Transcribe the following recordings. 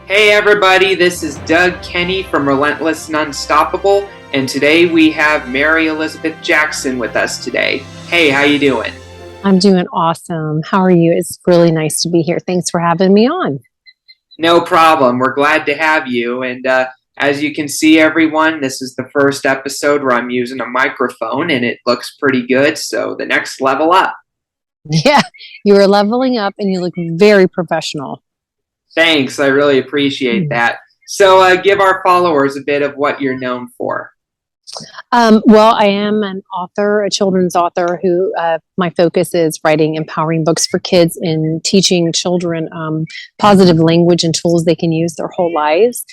Hey everybody, this is Doug Kenny from Relentless and Unstoppable, and today we have Mary Elizabeth Jackson with us today. Hey, how you doing? I'm doing awesome. How are you? It's really nice to be here. Thanks for having me on. No problem. We're glad to have you. And as you can see, everyone, this is the first episode where I'm using a microphone, and it looks pretty good. So the next level up. Yeah, you are leveling up and you look very professional. Thanks. I really appreciate that. So give our followers a bit of what you're known for. Well, I am an author, a children's author who my focus is writing empowering books for kids and teaching children positive language and tools they can use their whole lives.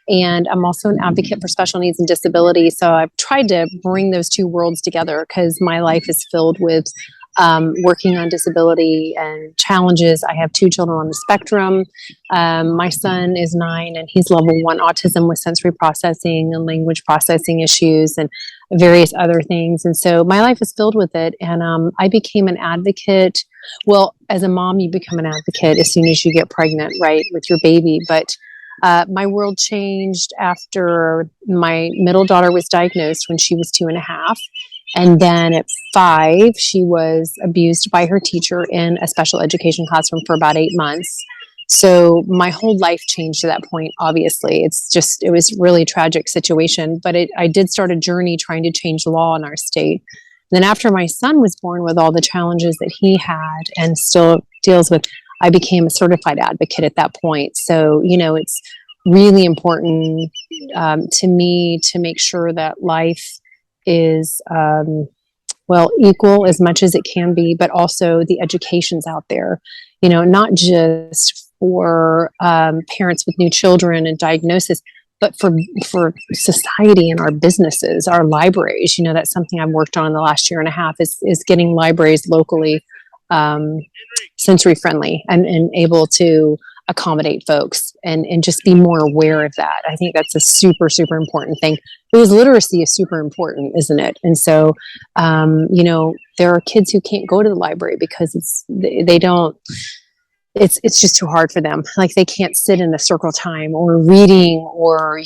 And I'm also an advocate for special needs and disability. So I've tried to bring those two worlds together because my life is filled with working on disability and challenges. I have two children on the spectrum. My son is 9 and he's level 1 autism with sensory processing and language processing issues and various other things. And so my life is filled with it. And I became an advocate. Well, as a mom, you become an advocate as soon as you get pregnant, right, with your baby. But my world changed after my middle daughter was diagnosed when she was 2.5. And then at 5, she was abused by her teacher in a special education classroom for about 8 months. So my whole life changed at that point, obviously. It was really a tragic situation, but I did start a journey trying to change the law in our state. And then after my son was born with all the challenges that he had and still deals with, I became a certified advocate at that point. So, it's really important to me to make sure that life is equal as much as it can be, but also the education's out there, not just for parents with new children and diagnosis, but for society and our businesses, our libraries. That's something I've worked on in the last year and a half is getting libraries locally sensory friendly and able to accommodate folks and just be more aware of that. I think that's a super, super important thing because literacy is super important, isn't it? And so, there are kids who can't go to the library because they don't, it's just too hard for them. Like they can't sit in a circle time or reading or,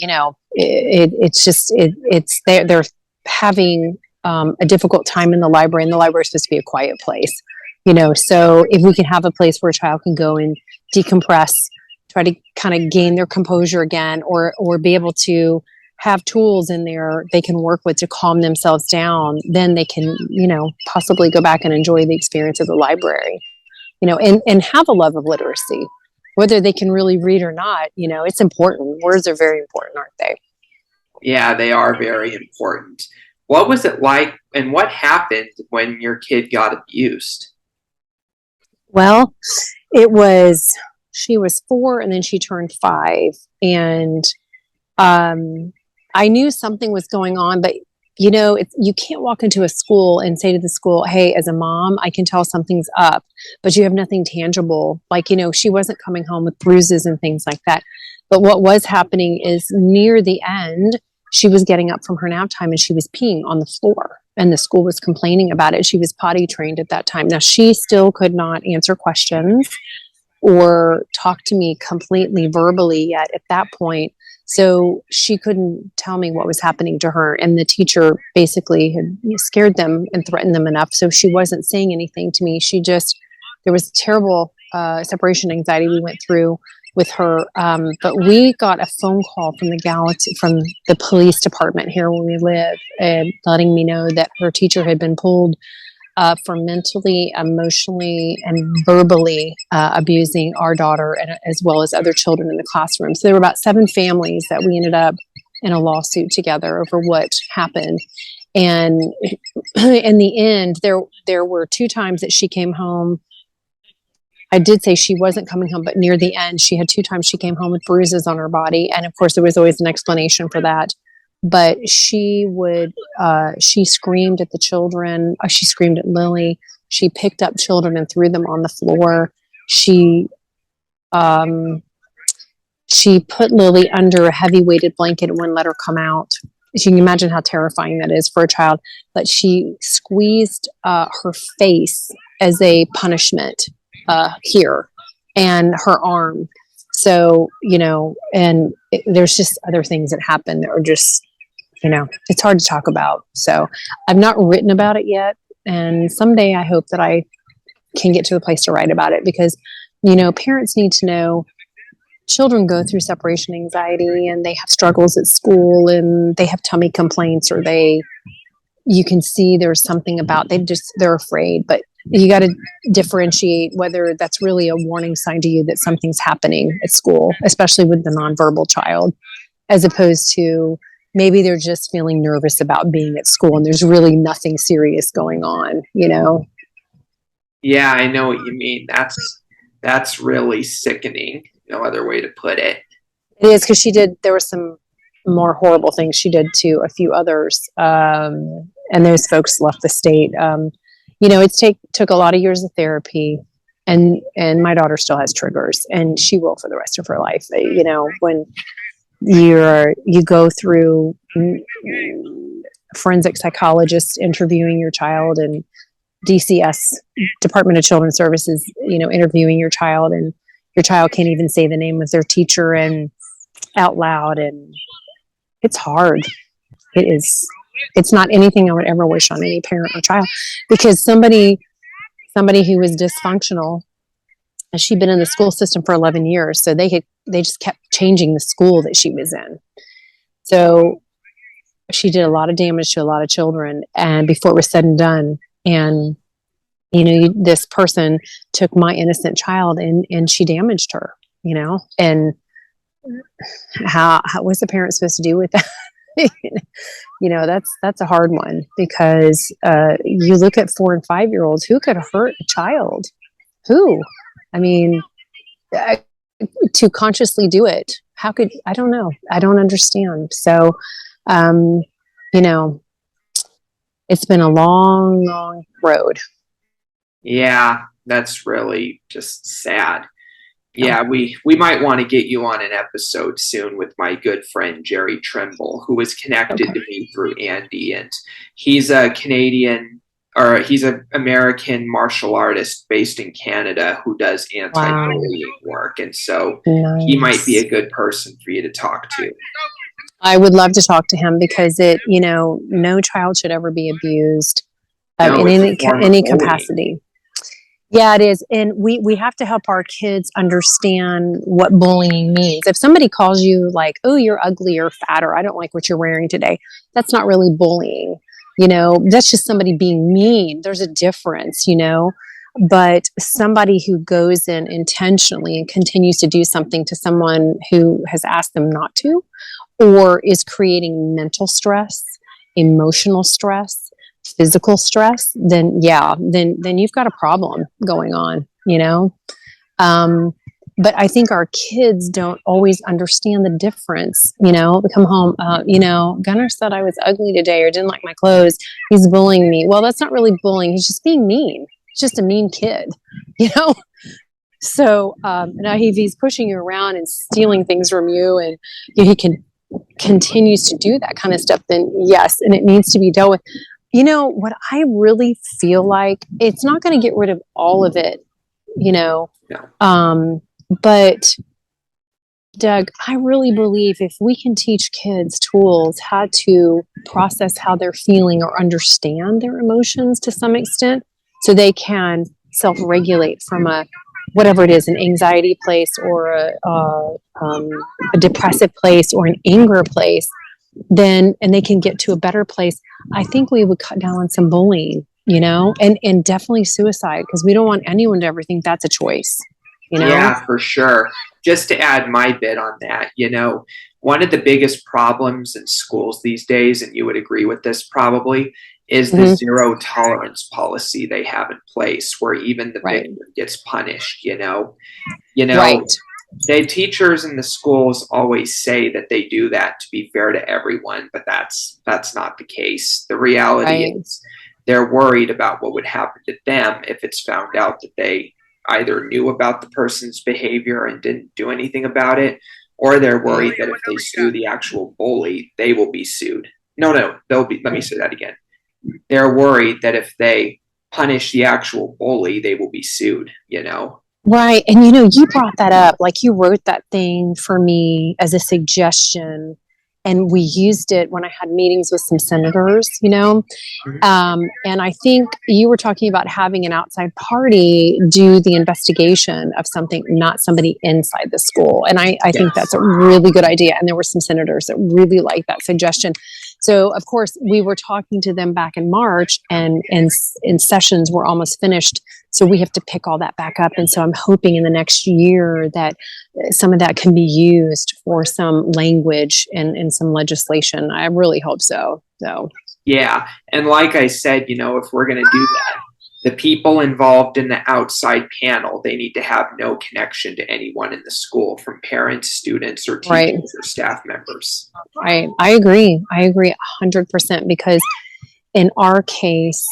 they're having a difficult time in the library, and the library is supposed to be a quiet place. So if we can have a place where a child can go and decompress, try to kind of gain their composure again, or be able to have tools in there they can work with to calm themselves down, then they can, possibly go back and enjoy the experience of the library, and have a love of literacy, whether they can really read or not. It's important. Words are very important, aren't they? Yeah, they are very important. What was it like and what happened when your kid got abused? Well, she was 4 and then she turned 5. And I knew something was going on, but you can't walk into a school and say to the school, hey, as a mom, I can tell something's up, but you have nothing tangible. Like, she wasn't coming home with bruises and things like that. But what was happening is near the end, she was getting up from her nap time and she was peeing on the floor. And the school was complaining about it. She was potty trained at that time. Now, she still could not answer questions or talk to me completely verbally yet at that point. So she couldn't tell me what was happening to her. And the teacher basically had scared them and threatened them enough. So she wasn't saying anything to me. There was terrible separation anxiety we went through with her. But we got a phone call from from the police department here where we live, letting me know that her teacher had been pulled for mentally, emotionally, and verbally abusing our daughter and as well as other children in the classroom. So there were about 7 families that we ended up in a lawsuit together over what happened. And in the end, there were 2 times that she came home. I did say she wasn't coming home, but near the end, she had 2 times she came home with bruises on her body. And of course, there was always an explanation for that. But she screamed at the children. She screamed at Lily. She picked up children and threw them on the floor. She put Lily under a heavy weighted blanket and wouldn't let her come out. You can imagine how terrifying that is for a child. But she squeezed her face as a punishment here and her arm. So, and there's just other things that happen that are just, it's hard to talk about. So I've not written about it yet. And someday I hope that I can get to a place to write about it because, parents need to know children go through separation anxiety and they have struggles at school and they have tummy complaints or you can see there's something about, they're afraid, but you got to differentiate whether that's really a warning sign to you that something's happening at school, especially with the nonverbal child, as opposed to maybe they're just feeling nervous about being at school and there's really nothing serious going on. Yeah, I know what you mean. That's really sickening. No other way to put it. It is because there were some more horrible things she did to a few others. And those folks left the state. It took a lot of years of therapy, and my daughter still has triggers, and she will for the rest of her life. When you go through forensic psychologists interviewing your child and DCS, Department of Children's Services, interviewing your child, and your child can't even say the name of their teacher and out loud, and it's hard. It is. It's not anything I would ever wish on any parent or child, because somebody who was dysfunctional, and she'd been in the school system for 11 years, so they just kept changing the school that she was in. So she did a lot of damage to a lot of children, and before it was said and done, and this person took my innocent child and she damaged her, and how was the parent supposed to do with that? That's a hard one, because you look at 4 and 5-year-olds who could hurt a child. Who? I mean, to consciously do it. How could, I don't know. I don't understand. So, it's been a long, long road. Yeah, that's really just sad. Yeah, we might want to get you on an episode soon with my good friend Jerry Trimble, who was connected to me through Andy, and he's a Canadian, or he's an American martial artist based in Canada who does anti-bullying work, and so he might be a good person for you to talk to. I would love to talk to him, because no child should ever be abused in any capacity. Yeah, it is. And we have to help our kids understand what bullying means. If somebody calls you like, oh, you're ugly or fat, or I don't like what you're wearing today, that's not really bullying. That's just somebody being mean. There's a difference, but somebody who goes in intentionally and continues to do something to someone who has asked them not to, or is creating mental stress, emotional stress, physical stress, then you've got a problem going on, but I think our kids don't always understand the difference. They come home, Gunnar said I was ugly today or didn't like my clothes, he's bullying me. Well, that's not really bullying, he's just being mean. He's just a mean kid. So now if he's pushing you around and stealing things from you, and he continues to do that kind of stuff, then yes, and it needs to be dealt with. What I really feel like, it's not going to get rid of all of it, No. But Doug, I really believe if we can teach kids tools how to process how they're feeling or understand their emotions to some extent, so they can self-regulate from whatever it is, an anxiety place or a depressive place or an anger place, and they can get to a better place, I think we would cut down on some bullying, and definitely suicide, because we don't want anyone to ever think that's a choice, Yeah, for sure. Just to add my bit on that, one of the biggest problems in schools these days, and you would agree with this probably, is the zero tolerance policy they have in place, where even the victim gets punished, Right. The teachers in the schools always say that they do that to be fair to everyone, but that's not the case. The reality is they're worried about what would happen to them if it's found out that they either knew about the person's behavior and didn't do anything about it, or they're worried that if they sue the actual bully, they will be sued. No, let me say that again. They're worried that if they punish the actual bully, they will be sued, Right. And you brought that up. Like, you wrote that thing for me as a suggestion. And we used it when I had meetings with some senators. Mhm. And I think you were talking about having an outside party do the investigation of something, not somebody inside the school. And I think that's Yes. a really good idea. And there were some senators that really liked that suggestion. So, of course, we were talking to them back in March, and sessions were almost finished. So we have to pick all that back up. And so I'm hoping in the next year that some of that can be used for some language and some legislation. I really hope so. So. Yeah. And like I said, if we're going to do that, the people involved in the outside panel, they need to have no connection to anyone in the school, from parents, students, or Right. teachers or staff members. I agree. I agree 100%, because in our case,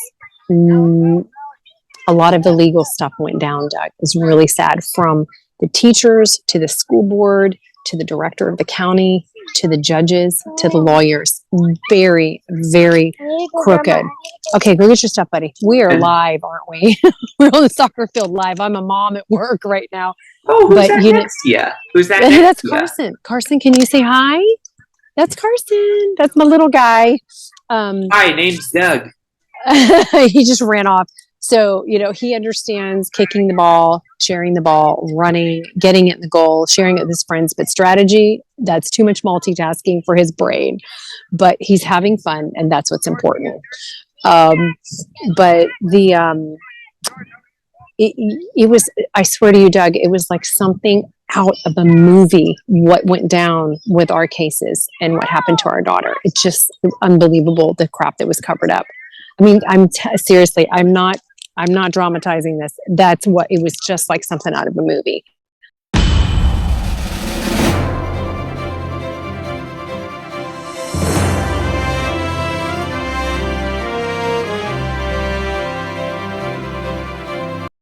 a lot of the legal stuff went down, Doug. It was really sad, from the teachers to the school board to the director of the county to the judges to the lawyers. Very, very crooked. Okay, go get your stuff, buddy. We are live, aren't we? We're on the soccer field live. I'm a mom at work right now. Oh, who's But that next to you? Who's that next that's to you? Carson. Carson, can you say hi? That's Carson. That's my little guy. Hi, name's Doug. He just ran off. So, he understands kicking the ball, sharing the ball, running, getting it in the goal, sharing it with his friends. But strategy, that's too much multitasking for his brain. But he's having fun, and that's what's important. But it was, I swear to you, Doug, it was like something out of a movie, what went down with our cases and what happened to our daughter. It's just unbelievable, the crap that was covered up. I mean, seriously, I'm not dramatizing this. That's what it was, just like something out of a movie.